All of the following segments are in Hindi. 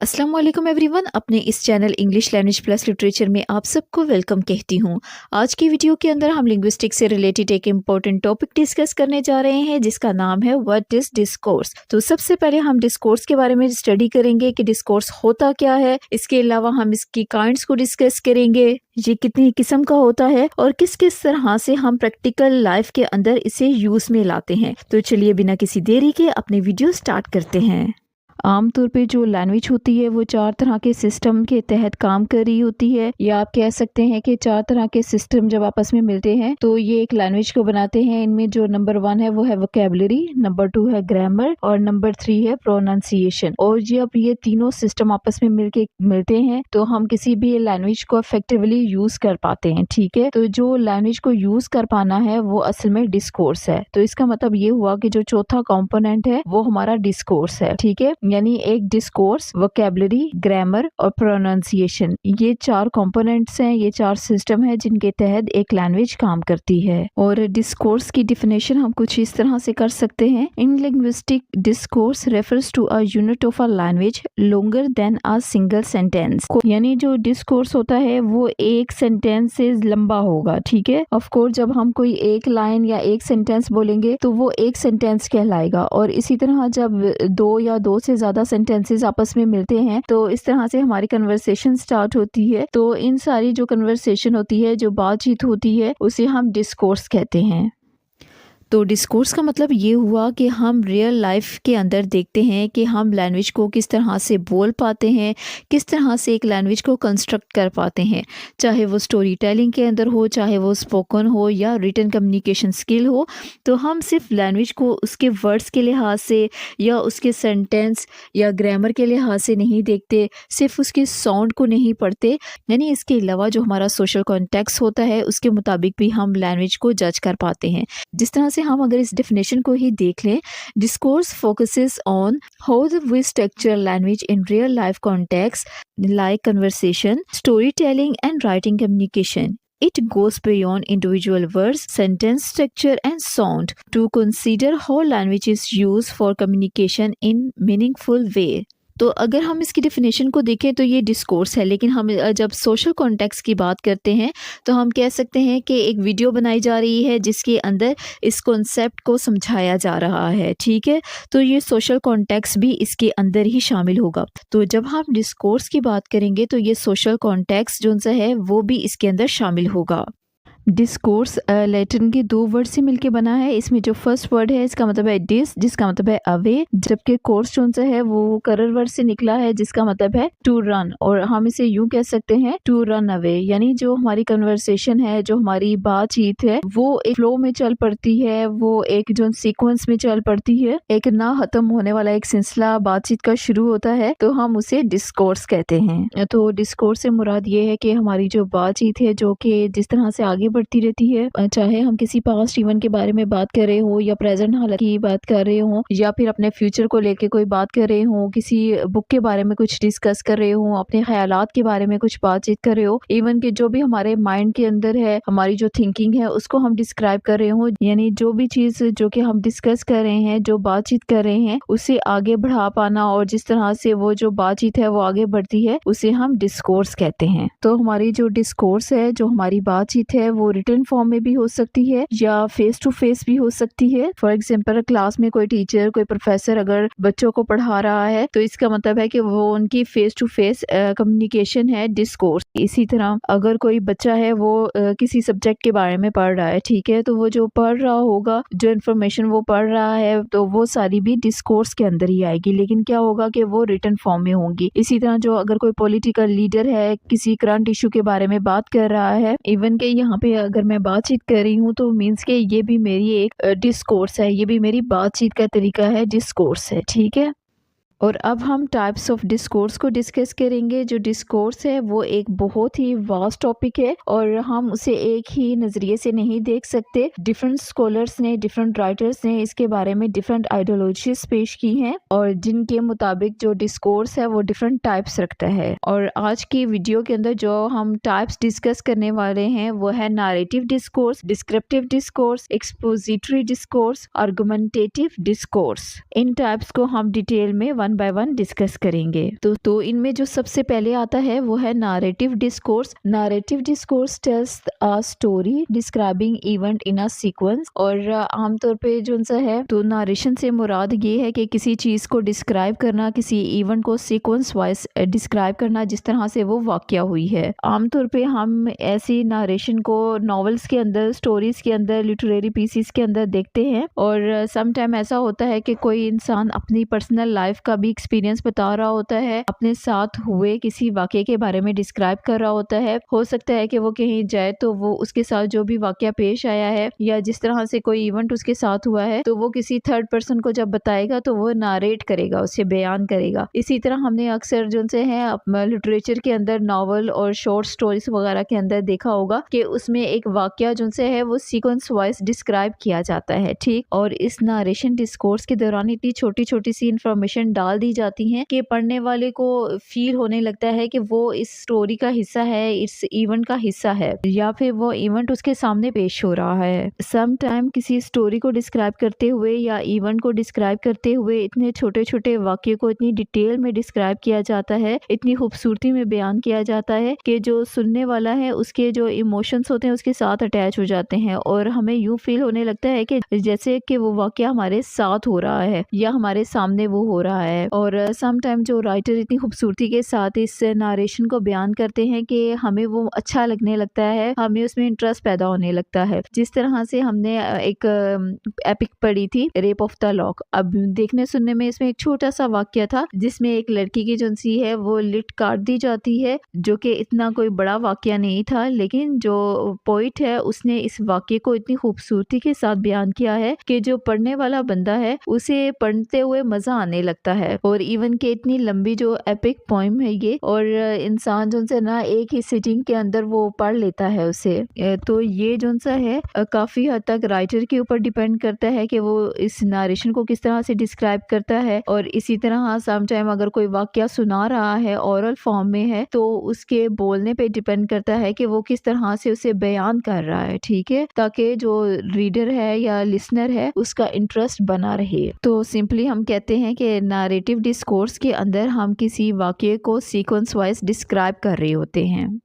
अस्सलाम वालेकुम एवरीवन। अपने इस channel English language plus literature में आप सबको वेलकम कहती हूँ। आज की वीडियो के अंदर हम लिंग्विस्टिक्स से रिलेटेड एक इम्पोर्टेंट टॉपिक डिस्कस करने जा रहे हैं जिसका नाम है व्हाट इज डिस्कोर्स। तो सबसे पहले हम डिस्कोर्स के बारे में स्टडी करेंगे कि डिस्कोर्स होता क्या है। इसके अलावा हम इसकी काइंड्स को डिस्कस करेंगे, ये कितनी किस्म का होता है और किस किस तरह से हम प्रैक्टिकल लाइफ के अंदर इसे यूज में लाते हैं। तो चलिए बिना किसी देरी के अपनी वीडियो स्टार्ट करते हैं। आमतौर पे जो लैंग्वेज होती है वो 4 तरह के सिस्टम के तहत काम कर रही होती है, या आप कह सकते हैं कि 4 तरह के सिस्टम जब आपस में मिलते हैं तो ये एक लैंग्वेज को बनाते हैं। इनमें जो नंबर 1 है वो है वोकैबुलरी, नंबर 2 है ग्रामर और नंबर 3 है प्रोनाउंसिएशन। और जब ये तीनों सिस्टम आपस में मिलते हैं तो हम किसी भी लैंग्वेज को इफेक्टिवली यूज कर पाते हैं। ठीक है, तो जो लैंग्वेज को यूज कर पाना है वो असल में डिस्कोर्स है। तो इसका मतलब ये हुआ कि जो चौथा कंपोनेंट है वो हमारा डिस्कोर्स है। ठीक है, यानी एक डिस्कोर्स, वोकैबुलरी, ग्रामर और प्रोनाउंसिएशन, ये 4 कंपोनेंट्स हैं, ये 4 सिस्टम है जिनके तहत एक लैंग्वेज काम करती है। और डिस्कोर्स की डिफिनेशन हम कुछ इस तरह से कर सकते हैं। In linguistic discourse refers to a unit of a language longer than a single sentence. यानी जो डिस्कोर्स होता है वो एक सेंटेंस से लंबा होगा। ठीक है, ऑफ कोर्स जब हम कोई एक लाइन या एक सेंटेंस बोलेंगे तो वो एक सेंटेंस कहलाएगा। और इसी तरह जब 2 या 2 से ज्यादा सेंटेंसेस आपस में मिलते हैं तो इस तरह से हमारी कन्वर्सेशन स्टार्ट होती है। तो इन सारी जो कन्वर्सेशन होती है, जो बातचीत होती है, उसे हम डिस्कोर्स कहते हैं। तो डिस्कोर्स का मतलब ये हुआ कि हम रियल लाइफ के अंदर देखते हैं कि हम लैंग्वेज को किस तरह से बोल पाते हैं, किस तरह से एक लैंग्वेज को कंस्ट्रक्ट कर पाते हैं, चाहे वो स्टोरी टेलिंग के अंदर हो, चाहे वो स्पोकन हो या रिटन कम्युनिकेशन स्किल हो। तो हम सिर्फ लैंग्वेज को उसके वर्ड्स के लिहाज से या उसके सेंटेंस या ग्रामर के लिहाज से नहीं देखते, सिर्फ उसके साउंड को नहीं पढ़ते। यानी इसके अलावा जो हमारा सोशल कॉन्टेक्स्ट होता है उसके मुताबिक भी हम लैंग्वेज को जज कर पाते हैं। जिस तरह से हम अगर इस डेफिनेशन को ही देख लें, discourse focuses on how we structure language in real life context like conversation, story telling and writing communication. It goes beyond individual words, sentence structure and sound to consider how language is used for communication in meaningful way. तो अगर हम इसकी डेफिनेशन को देखें तो ये डिस्कोर्स है, लेकिन हम जब सोशल कॉन्टेक्स्ट की बात करते हैं तो हम कह सकते हैं कि एक वीडियो बनाई जा रही है जिसके अंदर इस कॉन्सेप्ट को समझाया जा रहा है। ठीक है, तो ये सोशल कॉन्टेक्स्ट भी इसके अंदर ही शामिल होगा। तो जब हम डिस्कोर्स की बात करेंगे तो ये सोशल कॉन्टेक्स्ट जो सा है वो भी इसके अंदर शामिल होगा। डिस्कोर्स लैटिन के 2 वर्ड से मिलके बना है। इसमें जो फर्स्ट वर्ड है इसका मतलब है डिस, जिसका मतलब है अवे, जबकि कोर्स जो सा है वो करर वर्ड से निकला है जिसका मतलब है टू रन। और हम इसे यूं कह सकते हैं टू रन अवे। यानी जो हमारी कन्वर्सेशन है, जो हमारी बातचीत है, वो एक फ्लो में चल पड़ती है, वो एक जो सीक्वेंस में चल पड़ती है, एक ना खत्म होने वाला एक सिलसिला बातचीत का शुरू होता है, तो हम उसे डिस्कोर्स कहते हैं। तो डिस्कोर्स से मुराद ये है कि हमारी जो बातचीत है जो कि जिस तरह से आगे बढ़ती रहती है, चाहे हम किसी पास्ट इवेंट के बारे में बात कर रहे हो या प्रेजेंट हालत की बात कर रहे हो या फिर अपने फ्यूचर को लेके कोई बात कर रहे हो, किसी बुक के बारे में कुछ डिस्कस कर रहे हो, अपने ख्यालात के बारे में कुछ बातचीत कर रहे हो, इवन कि जो भी हमारे माइंड के अंदर है, हमारी जो थिंकिंग है उसको हम डिस्क्राइब कर रहे हो। यानी जो भी चीज जो कि हम डिस्कस कर रहे हैं, जो बातचीत कर रहे हैं, उसे आगे बढ़ा पाना और जिस तरह से वो जो बातचीत है वो आगे बढ़ती है, उसे हम डिस्कोर्स कहते हैं। तो हमारी जो डिस्कोर्स है, जो हमारी बातचीत है, वो रिटन फॉर्म में भी हो सकती है या फेस टू फेस भी हो सकती है। फॉर एग्जाम्पल क्लास में कोई टीचर, कोई प्रोफेसर अगर बच्चों को पढ़ा रहा है तो इसका मतलब है कि वो उनकी फेस टू फेस कम्युनिकेशन है, डिस्कोर्स। इसी तरह अगर कोई बच्चा है वो किसी सब्जेक्ट के बारे में पढ़ रहा है, ठीक है, तो वो जो पढ़ रहा होगा, जो इन्फॉर्मेशन वो पढ़ रहा है, तो वो सारी भी डिस्कोर्स के अंदर ही आएगी, लेकिन क्या होगा कि वो रिटन फॉर्म में होंगी। इसी तरह जो अगर कोई पॉलिटिकल लीडर है, किसी करंट इशू के बारे में बात कर रहा है, इवन के यहाँ पे अगर मैं बातचीत कर रही हूँ तो मीन्स के ये भी मेरी एक डिस्कोर्स है, ये भी मेरी बातचीत का तरीका है, डिस्कोर्स है। ठीक है, और अब हम टाइप्स ऑफ डिस्कोर्स को डिस्कस करेंगे। जो डिस्कोर्स है वो एक बहुत ही वास्ट टॉपिक है और हम उसे एक ही नज़रिए से नहीं देख सकते। डिफरेंट स्कॉलर्स ने, डिफरेंट राइटर्स ने इसके बारे में डिफरेंट आइडियोलॉजीज पेश की हैं और जिनके मुताबिक जो डिस्कोर्स है वो डिफरेंट टाइप्स रखता है। और आज की वीडियो के अंदर जो हम टाइप्स डिस्कस करने वाले हैं वो है narrative discourse, descriptive discourse, expository discourse, argumentative discourse. इन टाइप्स को हम डिटेल में one one by one discuss करेंगे। तो इनमें जो सबसे पहले आता है वो है narrative discourse. Narrative discourse tales a story describing event in a sequence. और आमतौर पे जो सा है तो नारेशन से मुराद ये है कि किसी चीज को डिस्क्राइब करना, किसी इवेंट को सीक्वेंस वाइज डिस्क्राइब करना जिस तरह से वो वाकया हुई है। आमतौर पे हम ऐसी नारेशन को नॉवेल्स के अंदर, स्टोरीज के अंदर, लिटरेरी पीसीस के अंदर देखते हैं। और सम टाइम ऐसा होता है कि कोई इंसान अपनी पर्सनल लाइफ का भी एक्सपीरियंस बता रहा होता है, अपने साथ हुए किसी वाकये के बारे में डिस्क्राइब कर रहा होता है। हो सकता है कि वो कहीं जाए तो वो उसके साथ जो भी वाकया पेश आया है या जिस तरह से कोई इवेंट उसके साथ हुआ है तो वो किसी थर्ड पर्सन को जब बताएगा तो वो नारेट करेगा, उसे बयान करेगा। इसी तरह हमने अक्सर जो से है लिटरेचर के अंदर, नॉवल और शॉर्ट स्टोरीज वगैरह के अंदर देखा होगा कि उसमें एक वाकया जो से है वो सीक्वेंस वाइज डिस्क्राइब किया जाता है, ठीक। और इस नारेशन डिस्कोर्स के दौरान इतनी छोटी छोटी सी इंफॉर्मेशन डाल दी जाती है कि पढ़ने वाले को फील होने लगता है कि वो इस स्टोरी का हिस्सा है, इस इवेंट का हिस्सा है, या फिर वो इवेंट उसके सामने पेश हो रहा है। सम टाइम किसी स्टोरी को डिस्क्राइब करते हुए या इवेंट को डिस्क्राइब करते हुए इतने छोटे छोटे वाक्य को इतनी डिटेल में डिस्क्राइब किया जाता है, इतनी खूबसूरती में बयान किया जाता है कि जो सुनने वाला है उसके जो इमोशंस होते हैं उसके साथ अटैच हो जाते हैं और हमें यूं फील होने लगता है कि जैसे कि वो वाकया हमारे साथ हो रहा है या हमारे सामने वो हो रहा है। और सम टाइम जो राइटर इतनी खूबसूरती के साथ इस नारेशन को बयान करते हैं कि हमें वो अच्छा लगने लगता है, हमें उसमें इंटरेस्ट पैदा होने लगता है। जिस तरह से हमने एक एपिक पढ़ी थी, रेप ऑफ द लॉक। अब देखने सुनने में इसमें एक छोटा सा वाक्य था जिसमें एक लड़की की जो सी है वो लिट काट दी जाती है, जो कि इतना कोई बड़ा वाकया नहीं था, लेकिन जो पोइट है उसने इस वाक्य को इतनी खूबसूरती के साथ बयान किया है कि जो पढ़ने वाला बंदा है उसे पढ़ते हुए मजा आने लगता है। और इवन के इतनी लंबी जो एपिक पोइम है ये, और इंसान जो से ना एक ही सिटिंग के अंदर वो पढ़ लेता है उसे। तो ये जो सा है काफी हद तक राइटर के ऊपर डिपेंड करता है कि वो इस नरेशन को किस तरह से डिस्क्राइब करता है। और इसी तरह सम टाइम अगर कोई वाकया सुना रहा है, ओरल फॉर्म में है, तो उसके बोलने पे डिपेंड करता है कि वो किस तरह से उसे बयान कर रहा है, ठीक है, ताकि जो रीडर है या लिसनर है उसका इंटरेस्ट बना रहे। तो सिंपली हम कहते हैं कि नैरेटिव डिस्कोर्स के अंदर हम किसी वाकये को सीक्वेंस वाइज डिस्क्राइब कर रहे होते हैं।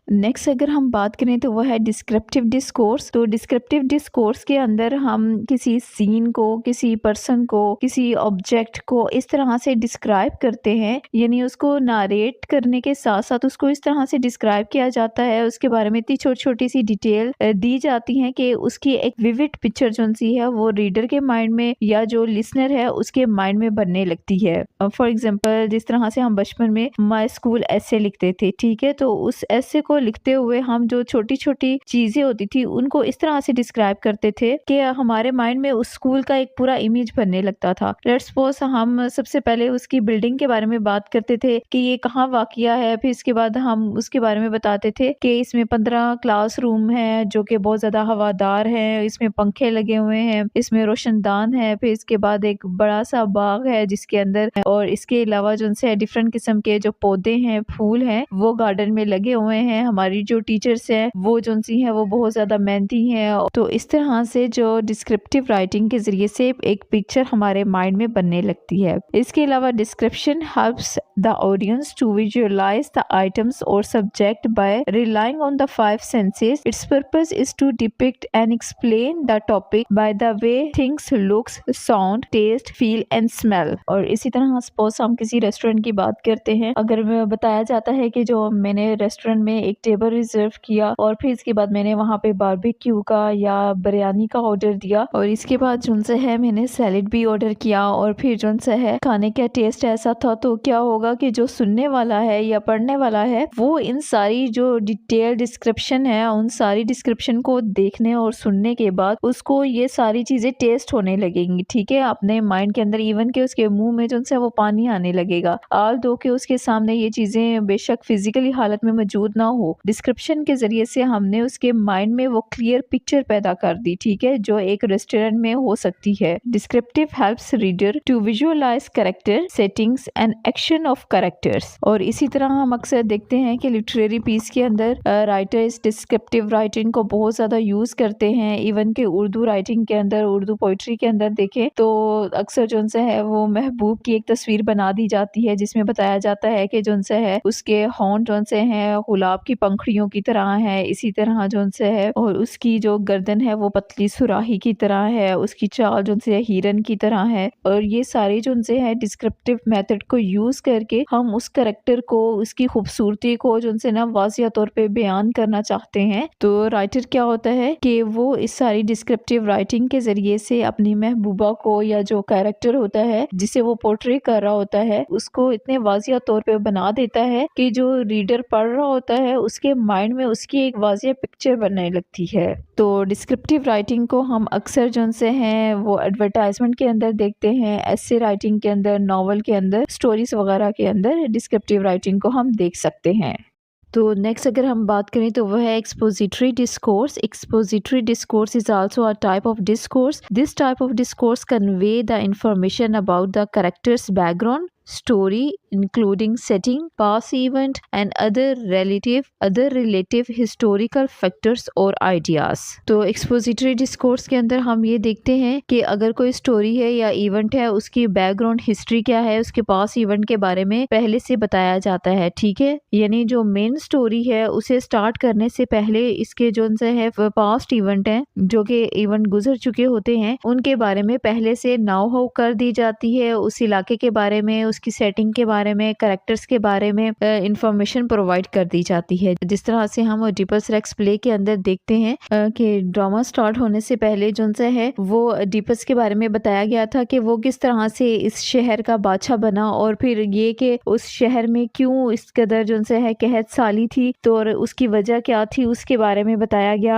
नेक्स्ट अगर हम बात करें तो वह है डिस्क्रिप्टिव डिस्कोर्स। तो डिस्क्रिप्टिव डिस्कोर्स के अंदर हम किसी सीन को, किसी पर्सन को, किसी ऑब्जेक्ट को इस तरह से डिस्क्राइब करते हैं, यानी उसको नारेट करने के साथ साथ उसको इस तरह से डिस्क्राइब किया जाता है, उसके बारे में इतनी छोटी छोटी सी डिटेल दी जाती है कि उसकी एक विविड पिक्चर जो सी है वो रीडर के माइंड में या जो लिसनर है उसके माइंड में बनने लगती है। फॉर एग्जाम्पल जिस तरह से हम बचपन में माई स्कूल ऐसे लिखते थे, ठीक है, तो उस ऐसे को लिखते हुए हम जो छोटी छोटी चीजें होती थी उनको इस तरह से डिस्क्राइब करते थे कि हमारे माइंड में उस स्कूल का एक पूरा इमेज बनने लगता था। लेट्स सपोज हम सबसे पहले उसकी बिल्डिंग के बारे में बात करते थे कि ये कहाँ वाकया है, फिर इसके बाद हम उसके बारे में बताते थे कि इसमें 15 क्लासरूम है जो कि बहुत ज्यादा हवादार है, इसमें पंखे लगे हुए हैं, इसमें रोशनदान है, फिर इसके बाद एक बड़ा सा बाग है जिसके अंदर, और इसके अलावा जो उनसे डिफरेंट किस्म के जो पौधे हैं, फूल हैं, वो गार्डन में लगे हुए हैं। हमारी जो टीचर्स हैं वो जो सी हैं वो बहुत ज्यादा मेहनती हैं। तो इस तरह से जो डिस्क्रिप्टिव राइटिंग के जरिए से एक पिक्चर हमारे माइंड में बनने लगती है। इसके अलावा description helps the audience to visualise the items और subject by relying on the 5 senses. Its purpose is to depict and explain the topic by the way things looks, sound, taste, feel and smell. और इसी तरह सपोज हम किसी रेस्टोरेंट की बात करते हैं, अगर बताया जाता है कि जो मैंने रेस्टोरेंट में एक टेबल रिजर्व किया और फिर इसके बाद मैंने वहाँ पे बारबेक्यू का या बिरयानी का ऑर्डर दिया, और इसके बाद जो है मैंने सैलेड भी ऑर्डर किया, और फिर जो है खाने का टेस्ट ऐसा था, तो क्या होगा कि जो सुनने वाला है या पढ़ने वाला है वो इन सारी जो डिटेल डिस्क्रिप्शन है उन सारी डिस्क्रिप्शन को देखने और सुनने के बाद उसको ये सारी चीजें टेस्ट होने लगेंगी, ठीक है, अपने माइंड के अंदर। इवन के उसके मुंह में जो है वो पानी आने लगेगा, आल दो के उसके सामने ये चीजें बेशक फिजिकली हालत में मौजूद ना हो। डिस्क्रिप्शन के ज़रिए से हमने उसके माइंड में वो क्लियर पिक्चर पैदा कर दी, ठीक है, जो एक रेस्टोरेंट में हो सकती है। Descriptive helps reader to visualize character, settings and action of characters. और इसी तरह हम अक्सर देखते हैं कि लिटरेरी पीस के अंदर राइटर्स डिस्क्रिप्टिव राइटिंग को बहुत ज़्यादा यूज़ करते हैं। इवन के उर्दू राइटिंग के अंदर, उर्दू पोइट्री के अंदर देखें तो अक्सर जो उनसे है वो महबूब की एक तस्वीर बना दी जाती है, जिसमें बताया जाता है कि जो उनसे है उसके होंठ जो उनसे है गुलाब की पंखड़ियों की तरह है, इसी तरह जो उनसे है और उसकी जो गर्दन है वो पतली सुराही की तरह है, उसकी चाल जो उनसे हिरन की तरह है। और ये सारे जो उनसे है डिस्क्रिप्टिव मेथड को यूज़ करके हम उस कैरेक्टर को, उसकी खूबसूरती को जो उनसे ना वाज़िया तौर पे बयान करना चाहते हैं। तो राइटर क्या होता है कि वो इस सारी डिस्क्रिप्टिव राइटिंग के ज़रिए से अपनी महबूबा को या जो कैरेक्टर होता है जिसे वो पोर्ट्रे कर रहा होता है उसको इतने वाज़िया तौर पे बना देता है कि जो रीडर पढ़ रहा होता है उसके माइंड में उसकी एक वाज़िया पिक्चर बनने लगती है। तो डिस्क्रिप्टिव राइटिंग को हम अक्सर जो उनसे हैं वो एडवर्टाइजमेंट के अंदर देखते हैं, एस्से राइटिंग के अंदर, नॉवल के अंदर, स्टोरीज वगैरह के अंदर डिस्क्रिप्टिव राइटिंग को हम देख सकते हैं। तो नेक्स्ट अगर हम बात करें तो वह है expository discourse. Expository discourse is also a type of discourse. This type of discourse convey the information about the characters background, story including setting, past event and other relative historical factors और ideas। तो expository discourse के अंदर हम ये देखते हैं कि अगर कोई स्टोरी है या इवेंट है उसकी बैकग्राउंड हिस्ट्री क्या है, उसके पास इवेंट के बारे में पहले से बताया जाता है, ठीक है। यानी जो मेन स्टोरी है उसे स्टार्ट करने से पहले इसके जो उनसे है पास्ट इवेंट है जो कि इवेंट गुजर चुके होते हैं उनके बारे में पहले से नाउ हाउ कर दी जाती है, उस इलाके के बारे में, उसकी सेटिंग के बारे में, कैरेक्टर्स के बारे में इंफॉर्मेशन प्रोवाइड कर दी जाती है। जिस तरह से हम ओडिपस रेक्स प्ले के अंदर देखते हैं कि ड्रामा स्टार्ट होने से पहले जो उनसे है वो ओडिपस के बारे में बताया गया था कि वो किस तरह से इस शहर का बादशाह बना और फिर ये कि उस शहर में क्यों इस कदर जो उनसे है कहत साली थी तो और उसकी वजह क्या थी उसके बारे में बताया गया।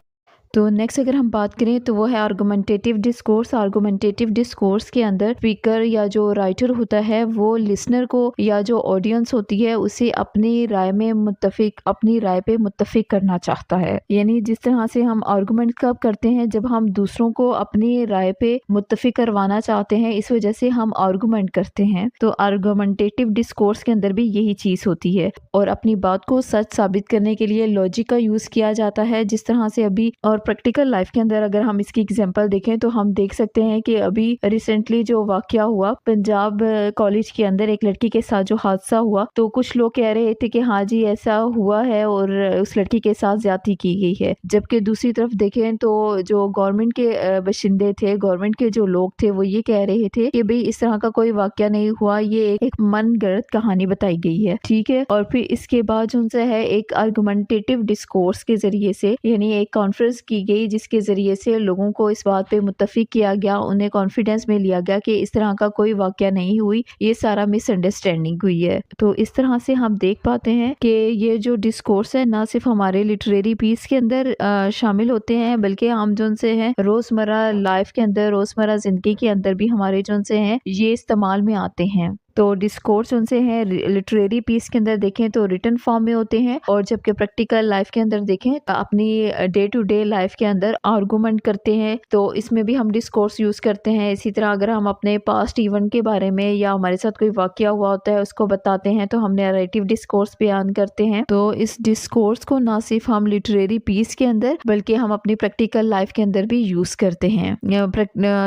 तो नेक्स्ट अगर हम बात करें तो वो है आर्गुमेंटेटिव डिस्कोर्स। आर्गुमेंटेटिव डिस्कोर्स के अंदर स्पीकर या जो राइटर होता है वो लिसनर को या जो ऑडियंस होती है उसे अपनी राय पे मुत्तफिक करना चाहता है। यानी जिस तरह से हम आर्गुमेंट कब करते हैं जब हम दूसरों को अपनी राय पे मुत्तफिक करवाना चाहते हैं, इस वजह से हम आर्गुमेंट करते हैं। तो आर्गुमेंटेटिव डिस्कोर्स के अंदर भी यही चीज होती है और अपनी बात को सच साबित करने के लिए लॉजिक का यूज किया जाता है। जिस तरह से अभी और प्रैक्टिकल लाइफ के अंदर अगर हम इसकी एग्जांपल देखें तो हम देख सकते हैं कि अभी रिसेंटली जो वाकया हुआ पंजाब कॉलेज के अंदर एक लड़की के साथ जो हादसा हुआ, तो कुछ लोग कह रहे थे कि हाँ जी ऐसा हुआ है और उस लड़की के साथ ज्यादती की गई है, जबकि दूसरी तरफ देखें तो जो गवर्नमेंट के बाशिंदे थे, गवर्नमेंट के जो लोग थे वो ये कह रहे थे कि भाई इस तरह का कोई वाकया नहीं हुआ, ये एक मन गढ़ंत कहानी बताई गई है, ठीक है। और फिर इसके बाद उनसे है एक आर्गुमेंटेटिव डिस्कोर्स के जरिए से यानी एक कॉन्फ्रेंस की गई जिसके जरिए से लोगों को इस बात पे मुत्तफिक किया गया, उन्हें कॉन्फिडेंस में लिया गया कि इस तरह का कोई वाकया नहीं हुई, ये सारा मिसअंडरस्टैंडिंग हुई है। तो इस तरह से हम देख पाते हैं कि ये जो डिस्कोर्स है ना सिर्फ हमारे लिटरेरी पीस के अंदर शामिल होते हैं बल्कि हम जो उनसे हैं रोजमर्रा लाइफ के अंदर, रोजमर्रा जिंदगी के अंदर भी हमारे जो उनसे हैं ये इस्तेमाल में आते हैं। तो डिस्कोर्स उनसे हैं लिटरेरी पीस के अंदर देखें तो रिटन फॉर्म में होते हैं और जबकि प्रैक्टिकल लाइफ के अंदर देखें अपनी डे टू डे लाइफ के अंदर आर्गुमेंट करते हैं, तो इसमें भी हम डिस्कोर्स यूज करते हैं। इसी तरह अगर हम अपने पास्ट इवेंट के बारे में या हमारे साथ कोई वाकया हुआ होता है उसको बताते हैं तो हम नैरेटिव डिस्कोर्स बयान करते हैं। तो इस डिस्कोर्स को ना सिर्फ हम लिटरेरी पीस के अंदर बल्कि हम अपनी प्रैक्टिकल लाइफ के अंदर भी यूज करते हैं।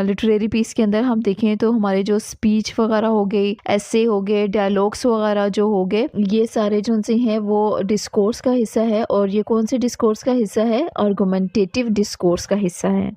लिटरेरी पीस के अंदर हम देखें तो हमारे जो स्पीच वगैरह हो गई, ऐसे हो गए, डायलॉग्स वगैरह जो हो गए, ये सारे जो उनसे हैं वो डिस्कोर्स का हिस्सा है। और ये कौन से डिस्कोर्स का हिस्सा है? आर्गुमेंटेटिव डिस्कोर्स का हिस्सा है।